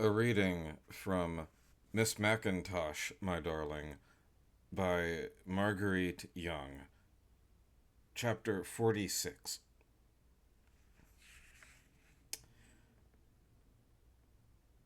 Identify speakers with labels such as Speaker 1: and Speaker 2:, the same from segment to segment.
Speaker 1: A reading from Miss MacIntosh, My Darling, by Marguerite Young. Chapter 46.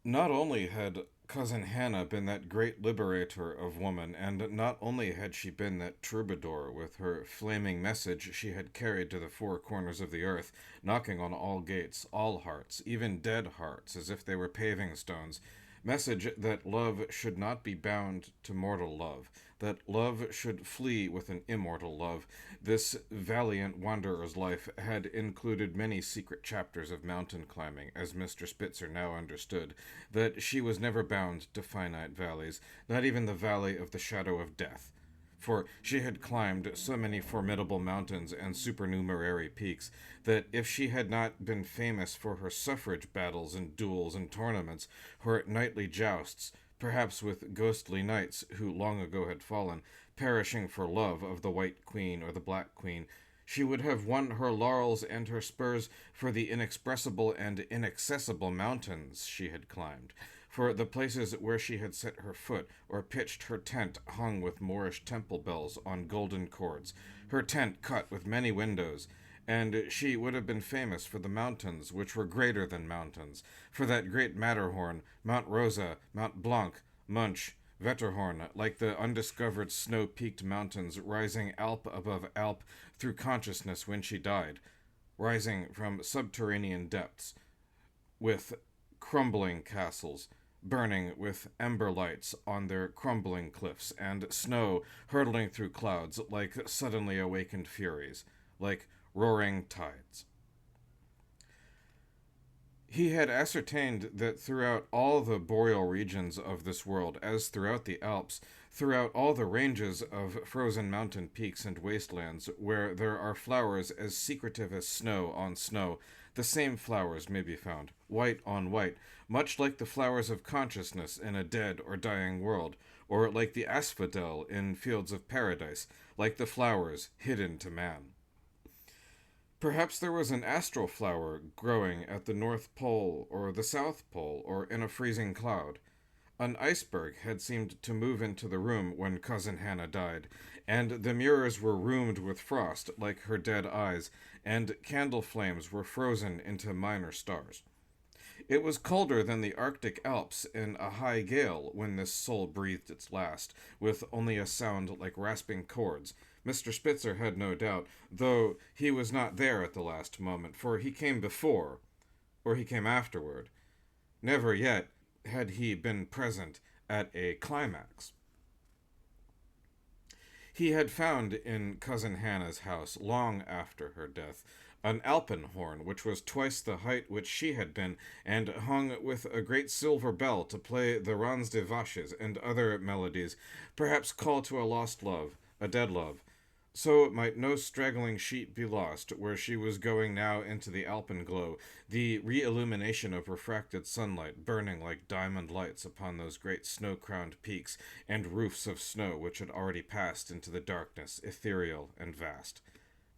Speaker 1: Not only had Cousin Hannah been that great liberator of woman, and not only had she been that troubadour with her flaming message she had carried to the four corners of the earth, knocking on all gates, all hearts, even dead hearts, as if they were paving stones, message that love should not be bound to mortal love, that love should flee with an immortal love. This valiant wanderer's life had included many secret chapters of mountain climbing, as Mr. Spitzer now understood, that she was never bound to finite valleys, not even the valley of the shadow of death. For she had climbed so many formidable mountains and supernumerary peaks that if she had not been famous for her suffrage battles and duels and tournaments, her knightly jousts, perhaps with ghostly knights who long ago had fallen, perishing for love of the White Queen or the Black Queen, she would have won her laurels and her spurs for the inexpressible and inaccessible mountains she had climbed, for the places where she had set her foot or pitched her tent hung with Moorish temple bells on golden cords, her tent cut with many windows, and she would have been famous for the mountains which were greater than mountains, for that great Matterhorn, Mount Rosa, Mount Blanc, Munch, Wetterhorn, like the undiscovered snow-peaked mountains rising Alp above Alp through consciousness when she died, rising from subterranean depths, with crumbling castles, burning with ember lights on their crumbling cliffs, and snow hurtling through clouds like suddenly awakened furies, like roaring tides. He had ascertained that throughout all the boreal regions of this world, as throughout the Alps, throughout all the ranges of frozen mountain peaks and wastelands, where there are flowers as secretive as snow on snow, the same flowers may be found, white on white, much like the flowers of consciousness in a dead or dying world, or like the asphodel in fields of paradise, like the flowers hidden to man. Perhaps there was an astral flower growing at the North Pole or the South Pole or in a freezing cloud. An iceberg had seemed to move into the room when Cousin Hannah died, and the mirrors were rheumed with frost like her dead eyes, and candle flames were frozen into minor stars. It was colder than the Arctic Alps in a high gale when this soul breathed its last, with only a sound like rasping cords. Mr. Spitzer had no doubt, though he was not there at the last moment, for he came before, or he came afterward. Never yet had he been present at a climax. He had found in Cousin Hannah's house, long after her death, an alpenhorn which was twice the height which she had been, and hung with a great silver bell to play the Ranz des Vaches and other melodies, perhaps call to a lost love, a dead love. So might no straggling sheep be lost where she was going now into the alpenglow, the re-illumination of refracted sunlight burning like diamond lights upon those great snow-crowned peaks and roofs of snow which had already passed into the darkness, ethereal and vast.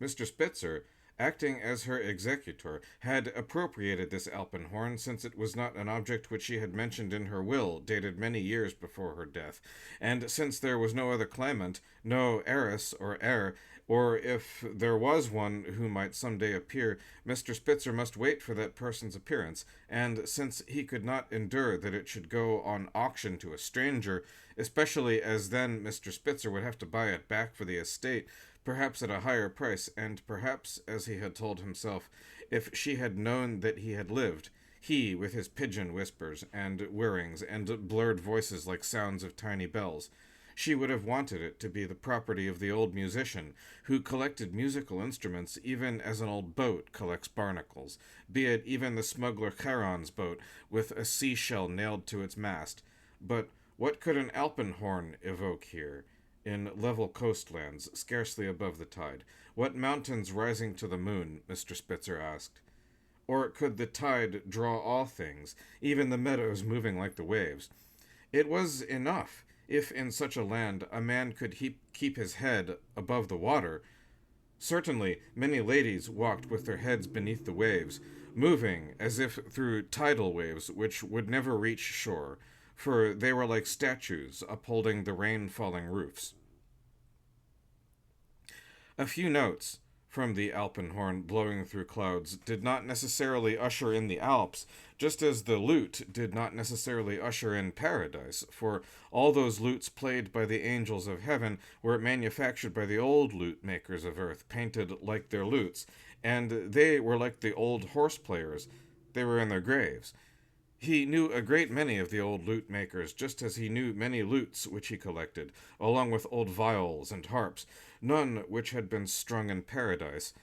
Speaker 1: Mr. Spitzer, acting as her executor, had appropriated this alpenhorn, since it was not an object which she had mentioned in her will, dated many years before her death, and since there was no other claimant, no heiress or heir, or if there was one who might some day appear, Mr. Spitzer must wait for that person's appearance, and since he could not endure that it should go on auction to a stranger, especially as then Mr. Spitzer would have to buy it back for the estate, perhaps at a higher price, and perhaps, as he had told himself, if she had known that he had lived, he, with his pigeon whispers, and whirrings, and blurred voices like sounds of tiny bells, she would have wanted it to be the property of the old musician, who collected musical instruments even as an old boat collects barnacles, be it even the smuggler Charon's boat, with a seashell nailed to its mast. But what could an alpenhorn evoke here? In level coastlands, scarcely above the tide. What mountains rising to the moon? Mr. Spitzer asked. Or could the tide draw all things, even the meadows moving like the waves? It was enough, if in such a land a man could keep his head above the water. Certainly, many ladies walked with their heads beneath the waves, moving as if through tidal waves which would never reach shore, for they were like statues upholding the rain-falling roofs. A few notes from the Alpenhorn blowing through clouds did not necessarily usher in the Alps, just as the lute did not necessarily usher in paradise, for all those lutes played by the angels of heaven were manufactured by the old lute makers of earth, painted like their lutes, and they were like the old horse players. They were in their graves. He knew a great many of the old lute makers, just as he knew many lutes which he collected, along with old viols and harps, none which had been strung in paradise,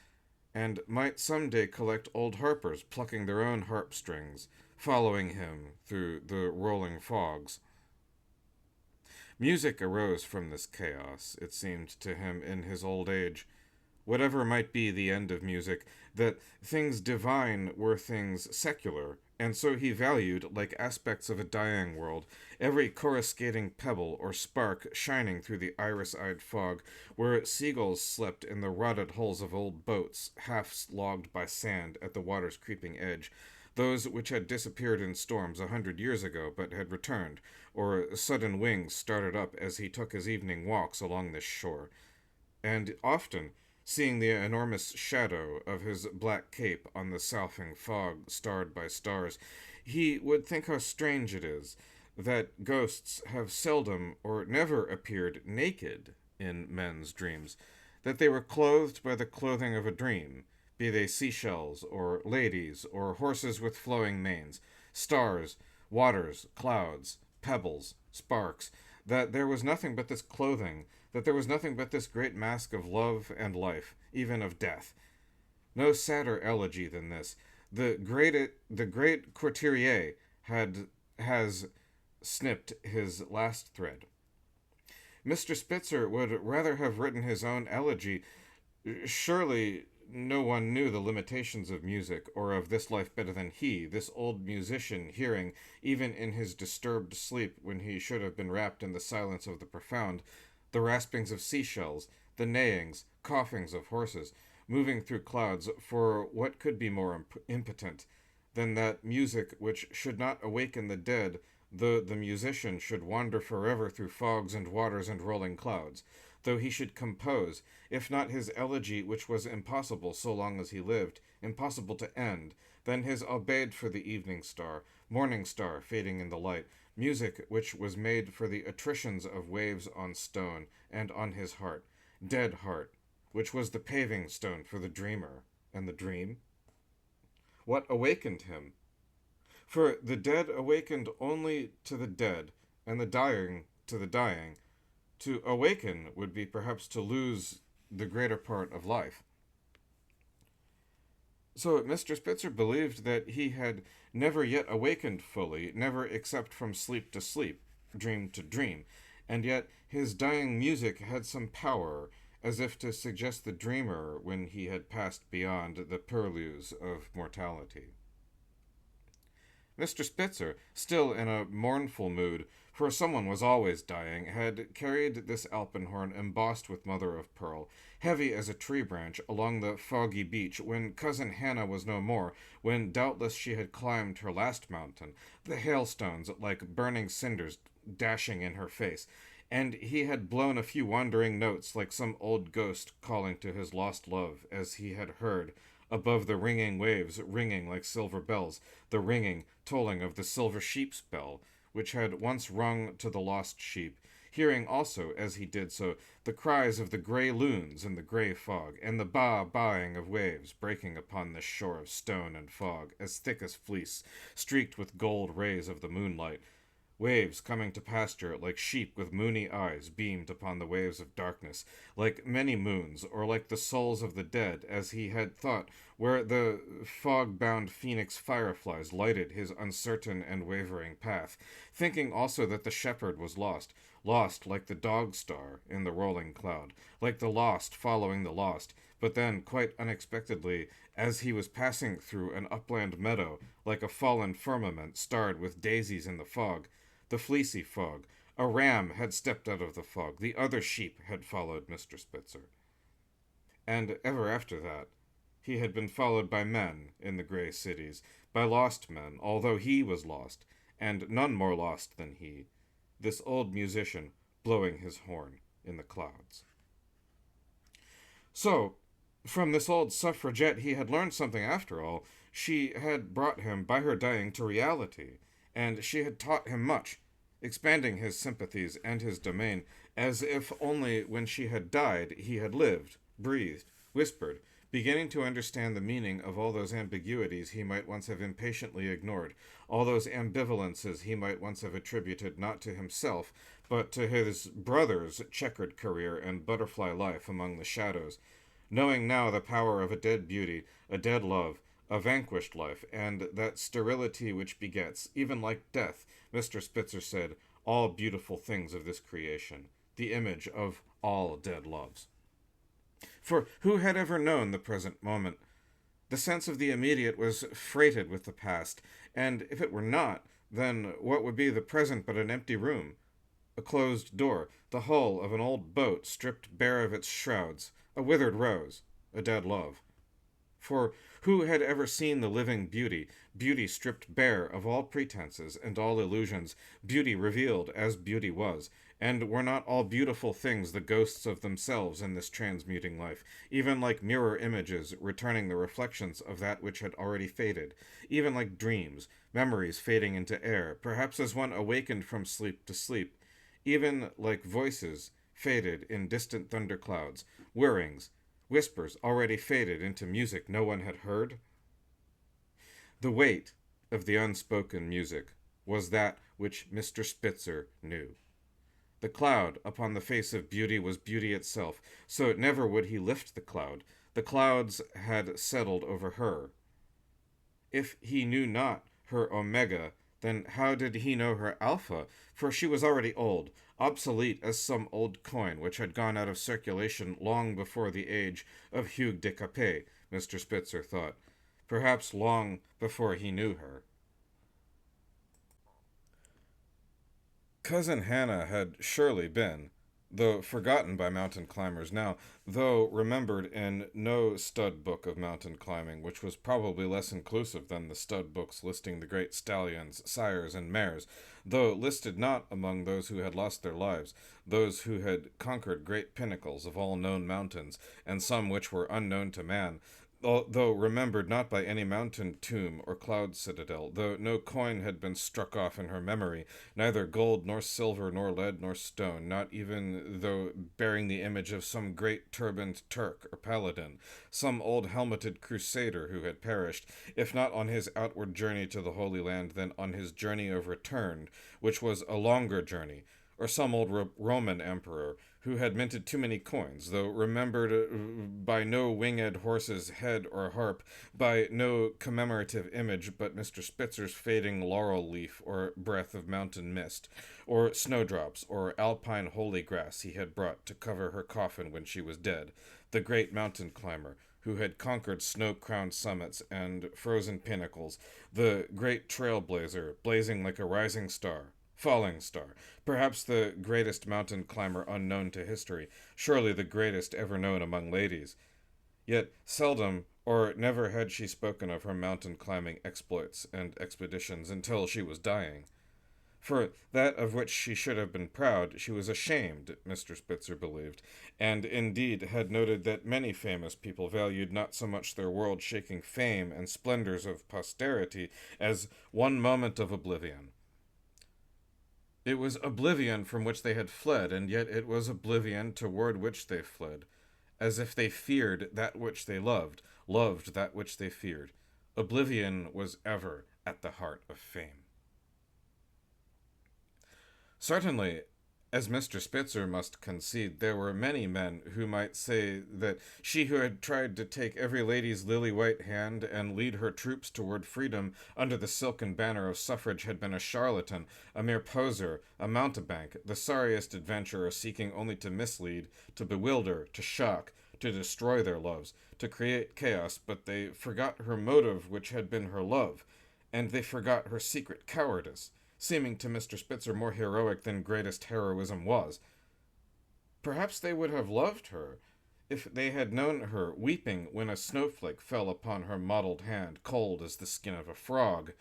Speaker 1: and might some day collect old harpers plucking their own harp strings, following him through the rolling fogs. Music arose from this chaos, it seemed to him in his old age. Whatever might be the end of music, that things divine were things secular, and so he valued, like aspects of a dying world, every coruscating pebble or spark shining through the iris-eyed fog, where seagulls slept in the rotted hulls of old boats, half logged by sand at the water's creeping edge, those which had disappeared in storms 100 years ago but had returned, or sudden wings started up as he took his evening walks along this shore. And often, seeing the enormous shadow of his black cape on the soughing fog starred by stars, he would think how strange it is that ghosts have seldom or never appeared naked in men's dreams, that they were clothed by the clothing of a dream, be they seashells or ladies or horses with flowing manes, stars, waters, clouds, pebbles, sparks, that there was nothing but this clothing, that there was nothing but this great mask of love and life, even of death. No sadder elegy than this. The great courtier has snipped his last thread. Mr. Spitzer would rather have written his own elegy. Surely no one knew the limitations of music or of this life better than he, this old musician, hearing, even in his disturbed sleep when he should have been wrapped in the silence of the profound, the raspings of seashells, the neighings, coughings of horses, moving through clouds, for what could be more impotent than that music which should not awaken the dead, though the musician should wander forever through fogs and waters and rolling clouds, though he should compose, if not his elegy which was impossible so long as he lived, impossible to end, then his aubade for the evening star, morning star fading in the light, music which was made for the attritions of waves on stone and on his heart, dead heart, which was the paving stone for the dreamer. And the dream? What awakened him? For the dead awakened only to the dead, and the dying to the dying. To awaken would be perhaps to lose the greater part of life. So Mr. Spitzer believed that he had never yet awakened fully, never except from sleep to sleep, dream to dream, and yet his dying music had some power, as if to suggest the dreamer when he had passed beyond the purlieus of mortality. Mr. Spitzer, still in a mournful mood, for someone was always dying, had carried this alpenhorn embossed with mother of pearl, heavy as a tree branch, along the foggy beach, when Cousin Hannah was no more, when doubtless she had climbed her last mountain, the hailstones like burning cinders dashing in her face, and he had blown a few wandering notes like some old ghost calling to his lost love, as he had heard, above the ringing waves, ringing like silver bells, the ringing, tolling of the silver sheep's bell, which had once rung to the lost sheep, hearing also, as he did so, the cries of the grey loons in the grey fog, and the baa-baing of waves breaking upon this shore of stone and fog, as thick as fleece, streaked with gold rays of the moonlight. Waves coming to pasture, like sheep with moony eyes, beamed upon the waves of darkness, like many moons, or like the souls of the dead, as he had thought, where the fog-bound phoenix fireflies lighted his uncertain and wavering path, thinking also that the shepherd was lost, lost like the dog-star in the rolling cloud, like the lost following the lost, but then, quite unexpectedly, as he was passing through an upland meadow, like a fallen firmament starred with daisies in the fog, the fleecy fog, a ram had stepped out of the fog, the other sheep had followed Mr. Spitzer. And ever after that, He had been followed by men in the grey cities, by lost men, although he was lost, and none more lost than he, this old musician blowing his horn in the clouds. So, from this old suffragette he had learned something after all. She had brought him, by her dying, to reality, and she had taught him much, expanding his sympathies and his domain, as if only when she had died he had lived, breathed, whispered, beginning to understand the meaning of all those ambiguities he might once have impatiently ignored, all those ambivalences he might once have attributed not to himself, but to his brother's checkered career and butterfly life among the shadows, knowing now the power of a dead beauty, a dead love, a vanquished life, and that sterility which begets, even like death, Mr. Spitzer said, all beautiful things of this creation, the image of all dead loves. For who had ever known the present moment? The sense of the immediate was freighted with the past, and if it were not, then what would be the present but an empty room, a closed door, the hull of an old boat stripped bare of its shrouds, a withered rose, a dead love? For who had ever seen the living beauty, beauty stripped bare of all pretenses and all illusions, beauty revealed as beauty was, and were not all beautiful things the ghosts of themselves in this transmuting life, even like mirror images returning the reflections of that which had already faded, even like dreams, memories fading into air, perhaps as one awakened from sleep to sleep, even like voices faded in distant thunderclouds, whirrings, whispers already faded into music no one had heard? The weight of the unspoken music was that which Mr. Spitzer knew. The cloud upon the face of beauty was beauty itself, so never would he lift the cloud. The clouds had settled over her. If he knew not her omega, then how did he know her alpha? For she was already old, obsolete as some old coin which had gone out of circulation long before the age of Hugues de Capet, Mr. Spitzer thought, perhaps long before he knew her. Cousin Hannah had surely been, though forgotten by mountain climbers now, though remembered in no stud book of mountain climbing, which was probably less inclusive than the stud books listing the great stallions, sires, and mares, though listed not among those who had lost their lives, those who had conquered great pinnacles of all known mountains, and some which were unknown to man, though remembered not by any mountain tomb or cloud citadel, though no coin had been struck off in her memory, neither gold nor silver nor lead nor stone, not even though bearing the image of some great turbaned Turk or paladin, some old helmeted crusader who had perished, if not on his outward journey to the Holy Land, then on his journey of return, which was a longer journey, or some old Roman emperor who had minted too many coins, though remembered by no winged horse's head or harp, by no commemorative image but Mr. Spitzer's fading laurel leaf or breath of mountain mist, or snowdrops, or alpine holy grass he had brought to cover her coffin when she was dead, the great mountain climber, who had conquered snow-crowned summits and frozen pinnacles, the great trailblazer, blazing like a rising star, falling star, perhaps the greatest mountain climber unknown to history, surely the greatest ever known among ladies. Yet seldom or never had she spoken of her mountain climbing exploits and expeditions until she was dying. For that of which she should have been proud, she was ashamed, Mr. Spitzer believed, and indeed had noted that many famous people valued not so much their world-shaking fame and splendors of posterity as one moment of oblivion. It was oblivion from which they had fled, and yet it was oblivion toward which they fled, as if they feared that which they loved, loved that which they feared. Oblivion was ever at the heart of fame. Certainly, as Mr. Spitzer must concede, there were many men who might say that she who had tried to take every lady's lily-white hand and lead her troops toward freedom under the silken banner of suffrage had been a charlatan, a mere poser, a mountebank, the sorriest adventurer seeking only to mislead, to bewilder, to shock, to destroy their loves, to create chaos, but they forgot her motive which had been her love, and they forgot her secret cowardice, seeming to Mr. Spitzer more heroic than greatest heroism was. Perhaps they would have loved her If they had known her weeping when a snowflake fell upon her mottled hand, cold as the skin of a frog,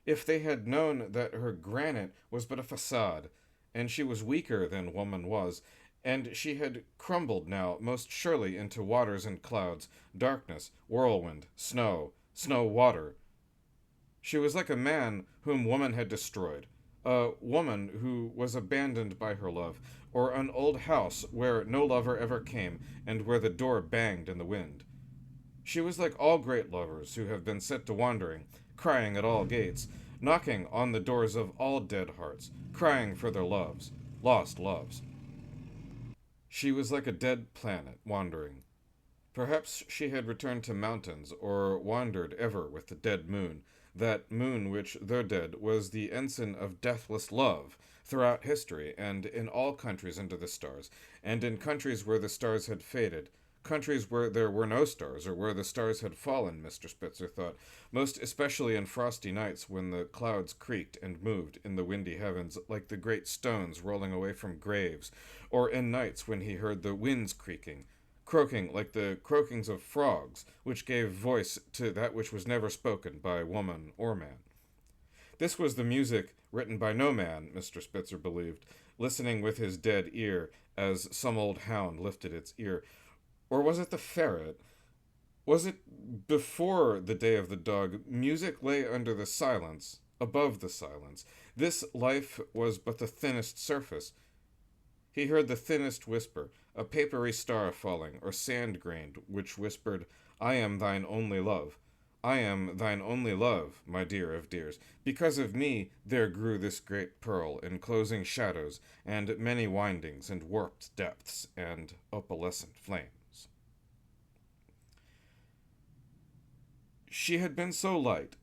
Speaker 1: if they had known that her granite was but a facade, and she was weaker than woman was, and she had crumbled now most surely into waters and clouds, darkness, whirlwind, snow, snow water. She was like a man whom woman had destroyed, a woman who was abandoned by her love, or an old house where no lover ever came, and where the door banged in the wind. She was like all great lovers who have been set to wandering, crying at all gates, knocking on the doors of all dead hearts, crying for their loves, lost loves. She was like a dead planet wandering. Perhaps she had returned to mountains, or wandered ever with the dead moon, that moon which, though dead, was the ensign of deathless love throughout history, and in all countries under the stars, and in countries where the stars had faded, countries where there were no stars, or where the stars had fallen, Mr. Spitzer thought, most especially in frosty nights when the clouds creaked and moved in the windy heavens like the great stones rolling away from graves, or in nights when he heard the winds creaking, croaking like the croakings of frogs, which gave voice to that which was never spoken by woman or man. This was the music written by no man, Mr. Spitzer believed, listening with his dead ear as some old hound lifted its ear. Or was it the ferret? Was it before the day of the dog? Music lay under the silence, above the silence. This life was but the thinnest surface. He heard the thinnest whisper, a papery star falling, or sand grained, which whispered, I am thine only love. I am thine only love, my dear of dears. Because of me there grew this great pearl, enclosing shadows, and many windings, and warped depths, and opalescent flames. She had been so light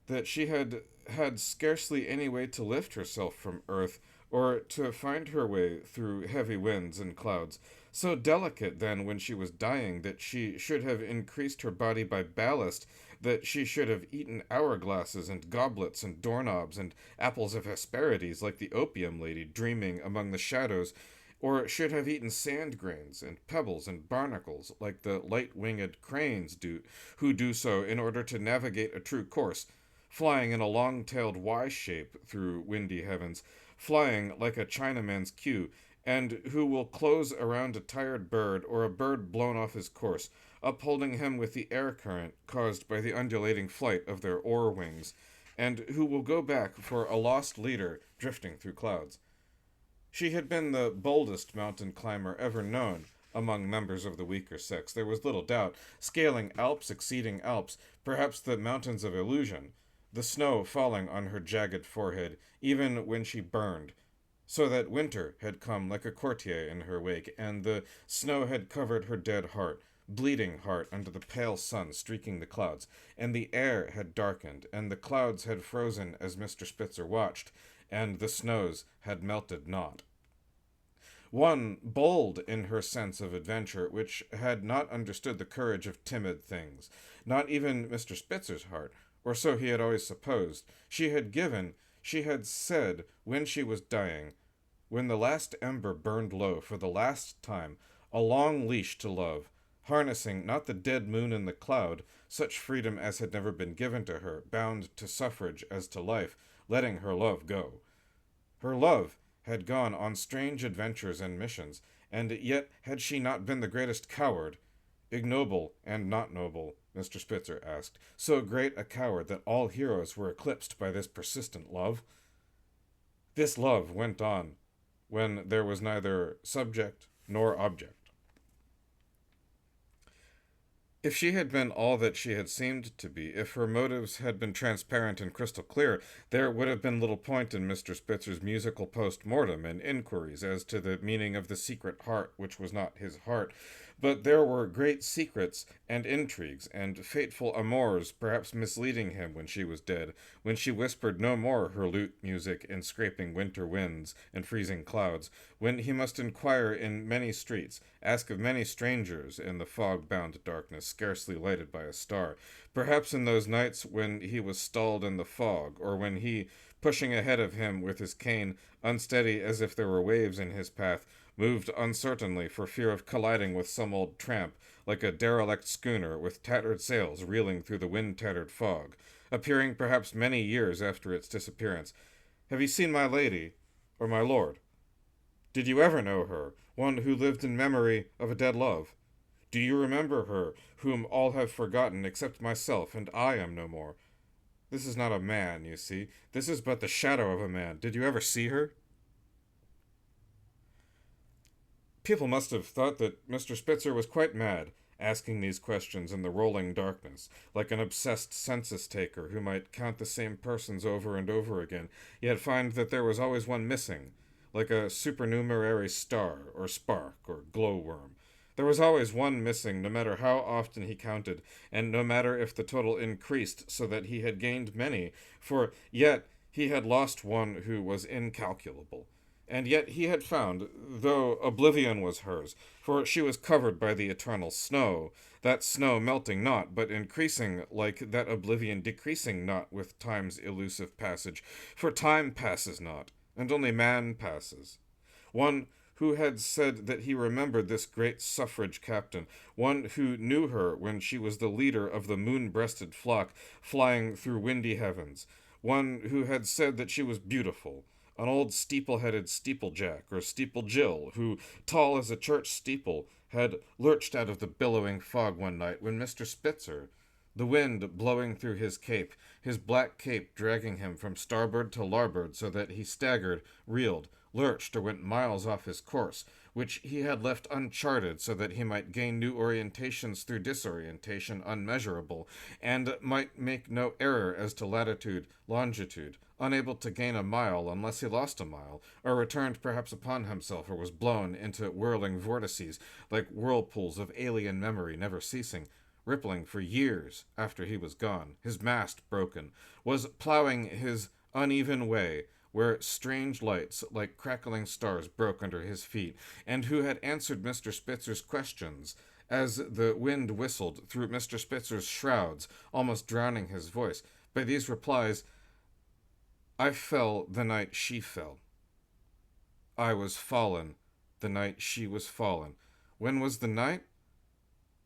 Speaker 1: that she had had scarcely any way to lift herself from earth, or to find her way through heavy winds and clouds. So delicate, then, when she was dying, that she should have increased her body by ballast, that she should have eaten hourglasses and goblets and doorknobs and apples of Hesperides like the opium lady dreaming among the shadows, or should have eaten sand grains and pebbles and barnacles like the light-winged cranes do, who do so in order to navigate a true course, flying in a long-tailed Y shape through windy heavens, flying like a Chinaman's queue, and who will close around a tired bird or a bird blown off his course, upholding him with the air current caused by the undulating flight of their oar wings, and who will go back for a lost leader drifting through clouds. She had been the boldest mountain climber ever known among members of the weaker sex, there was little doubt, scaling Alps exceeding Alps, perhaps the mountains of illusion, the snow falling on her jagged forehead, even when she burned, so that winter had come like a courtier in her wake, and the snow had covered her dead heart, bleeding heart under the pale sun streaking the clouds, and the air had darkened, and the clouds had frozen as Mr. Spitzer watched, and the snows had melted not. One bold in her sense of adventure, which had not understood the courage of timid things, not even Mr. Spitzer's heart, or so he had always supposed. She had said, when she was dying, when the last ember burned low for the last time, a long leash to love, harnessing not the dead moon in the cloud, such freedom as had never been given to her, bound to suffrage as to life, letting her love go. Her love had gone on strange adventures and missions, and yet had she not been the greatest coward, ignoble and not noble, Mr. Spitzer asked, so great a coward that all heroes were eclipsed by this persistent love? This love went on when there was neither subject nor object. If she had been all that she had seemed to be, if her motives had been transparent and crystal clear, there would have been little point in Mr. Spitzer's musical post-mortem and inquiries as to the meaning of the secret heart which was not his heart. But there were great secrets and intrigues and fateful amours, perhaps misleading him when she was dead, when she whispered no more her lute music in scraping winter winds and freezing clouds, when he must inquire in many streets, ask of many strangers in the fog-bound darkness, scarcely lighted by a star, perhaps in those nights when he was stalled in the fog, or when he, pushing ahead of him with his cane, unsteady as if there were waves in his path, moved uncertainly for fear of colliding with some old tramp, like a derelict schooner with tattered sails reeling through the wind-tattered fog, appearing perhaps many years after its disappearance. Have you seen my lady, or my lord? Did you ever know her, one who lived in memory of a dead love? Do you remember her, whom all have forgotten except myself, and I am no more? This is not a man, you see. This is but the shadow of a man. Did you ever see her? People must have thought that Mr. Spitzer was quite mad, asking these questions in the rolling darkness, like an obsessed census taker who might count the same persons over and over again, yet find that there was always one missing, like a supernumerary star, or spark, or glowworm. There was always one missing, no matter how often he counted, and no matter if the total increased so that he had gained many, for yet he had lost one who was incalculable. And yet he had found, though oblivion was hers, for she was covered by the eternal snow, that snow melting not, but increasing, like that oblivion decreasing not with time's elusive passage, for time passes not, and only man passes. One who had said that he remembered this great suffrage captain, one who knew her when she was the leader of the moon-breasted flock flying through windy heavens, one who had said that she was beautiful, an old steeple-headed steeplejack or steeplejill, who, tall as a church steeple, had lurched out of the billowing fog one night when Mr. Spitzer, the wind blowing through his cape, his black cape dragging him from starboard to larboard so that he staggered, reeled, lurched, or went miles off his course, which he had left uncharted so that he might gain new orientations through disorientation unmeasurable, and might make no error as to latitude, longitude, unable to gain a mile unless he lost a mile, or returned perhaps upon himself, or was blown into whirling vortices, like whirlpools of alien memory never ceasing, rippling for years after he was gone, his mast broken, was ploughing his uneven way, where strange lights, like crackling stars, broke under his feet, and who had answered Mr. Spitzer's questions, as the wind whistled through Mr. Spitzer's shrouds, almost drowning his voice. By these replies, I fell the night she fell. I was fallen the night she was fallen. When was the night?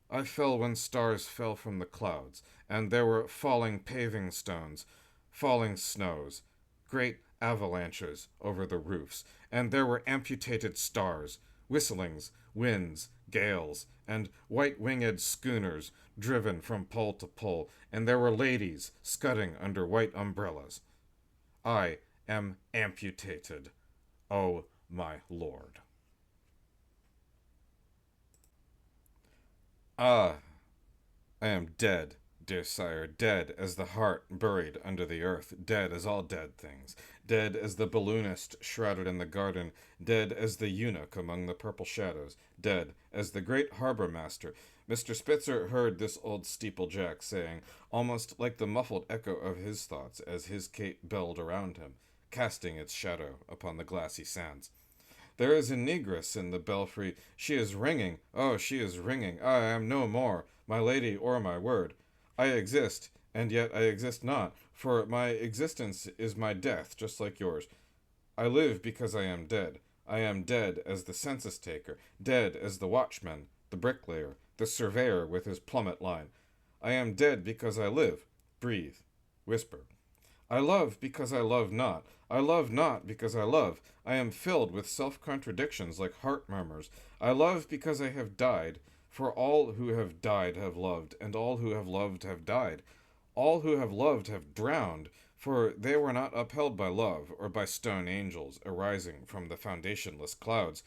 Speaker 1: I fell when stars fell from the clouds, and there were falling paving stones, falling snows, great avalanches over the roofs, and there were amputated stars, whistlings, winds, gales, and white-winged schooners driven from pole to pole, and there were ladies scudding under white umbrellas. I am amputated, O my lord. Ah, I am dead, dear sire, dead as the heart buried under the earth, dead as all dead things, dead as the balloonist shrouded in the garden, dead as the eunuch among the purple shadows, dead as the great harbor master. Mr. Spitzer heard this old steeplejack saying, almost like the muffled echo of his thoughts as his cape belled around him, casting its shadow upon the glassy sands. There is a negress in the belfry. She is ringing. Oh, she is ringing. I am no more, my lady or my word. I exist, and yet I exist not, for my existence is my death, just like yours. I live because I am dead. I am dead as the census-taker, dead as the watchman, the bricklayer, the surveyor with his plummet line. I am dead because I live, breathe, whisper. I love because I love not. I love not because I love. I am filled with self-contradictions like heart murmurs. I love because I have died, for all who have died have loved, and all who have loved have died. All who have loved have drowned, for they were not upheld by love, or by stone angels arising from the foundationless clouds.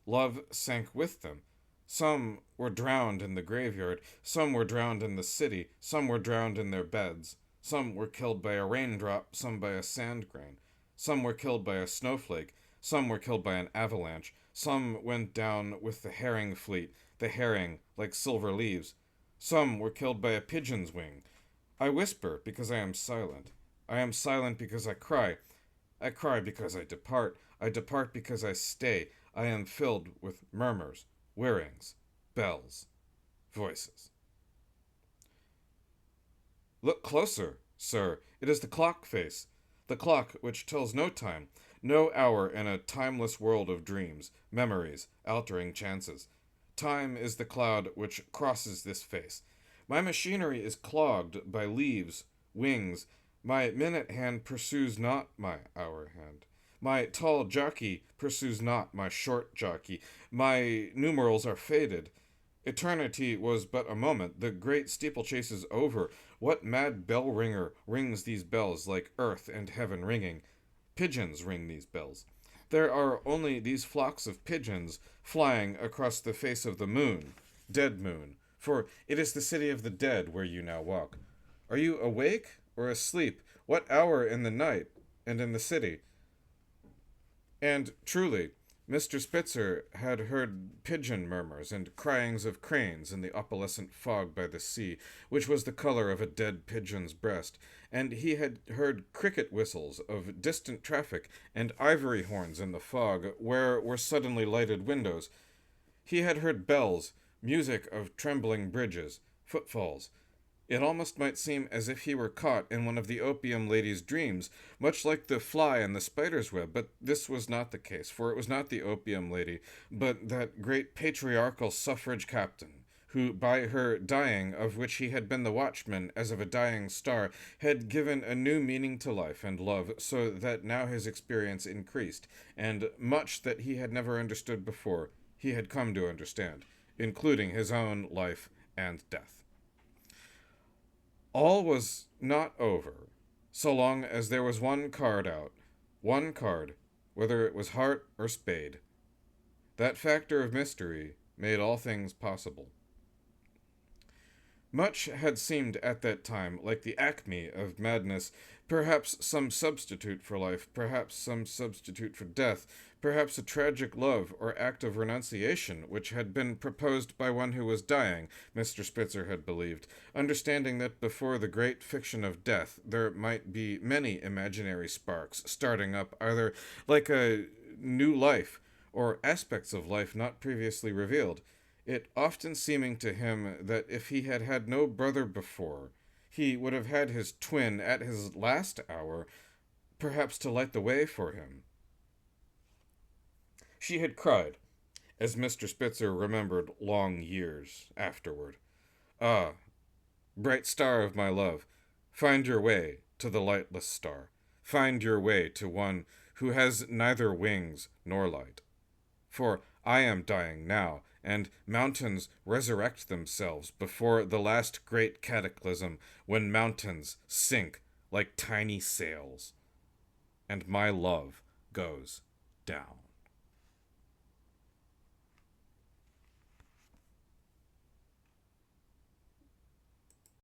Speaker 1: Love sank with them. Some were drowned in the graveyard, some were drowned in the city, some were drowned in their beds. Some were killed by a raindrop, some by a sand grain. Some were killed by a snowflake, some were killed by an avalanche. Some went down with the herring fleet, the herring, like silver leaves. Some were killed by a pigeon's wing. I whisper because I am silent. I am silent because I cry. I cry because I depart. I depart because I stay. I am filled with murmurs, whirrings, bells, voices. Look closer, sir. It is the clock face. The clock which tells no time. no hour in a timeless world of dreams, memories, altering chances. Time is the cloud which crosses this face. My machinery is clogged by leaves, wings. My minute hand pursues not my hour hand. My tall jockey pursues not my short jockey. My numerals are faded. Eternity was but a moment. The great steeplechase is over. What mad bell ringer rings these bells like earth and heaven ringing? Pigeons ring these bells. There are only these flocks of pigeons flying across the face of the moon, dead moon, for it is the city of the dead where you now walk. Are you awake or asleep? What hour in the night and in the city? And truly, Mr. Spitzer had heard pigeon murmurs and cryings of cranes in the opalescent fog by the sea, which was the color of a dead pigeon's breast, and he had heard cricket whistles of distant traffic and ivory horns in the fog where were suddenly lighted windows. He had heard bells, music of trembling bridges, footfalls. It almost might seem as if he were caught in one of the opium lady's dreams, much like the fly in the spider's web, but this was not the case, for it was not the opium lady, but that great patriarchal suffrage captain, who, by her dying, of which he had been the watchman as of a dying star, had given a new meaning to life and love, so that now his experience increased, and much that he had never understood before, he had come to understand, including his own life and death. All was not over, so long as there was one card out. One card, whether it was heart or spade. That factor of mystery made all things possible. Much had seemed at that time like the acme of madness, perhaps some substitute for life, perhaps some substitute for death, perhaps a tragic love or act of renunciation which had been proposed by one who was dying, Mr. Spitzer had believed, understanding that before the great fiction of death there might be many imaginary sparks starting up, either like a new life or aspects of life not previously revealed, it often seeming to him that if he had had no brother before, he would have had his twin at his last hour, perhaps to light the way for him. She had cried, as Mr. Spitzer remembered long years afterward. Ah, bright star of my love, find your way to the lightless star. Find your way to one who has neither wings nor light. For I am dying now, and mountains resurrect themselves before the last great cataclysm, when mountains sink like tiny sails. And my love goes down.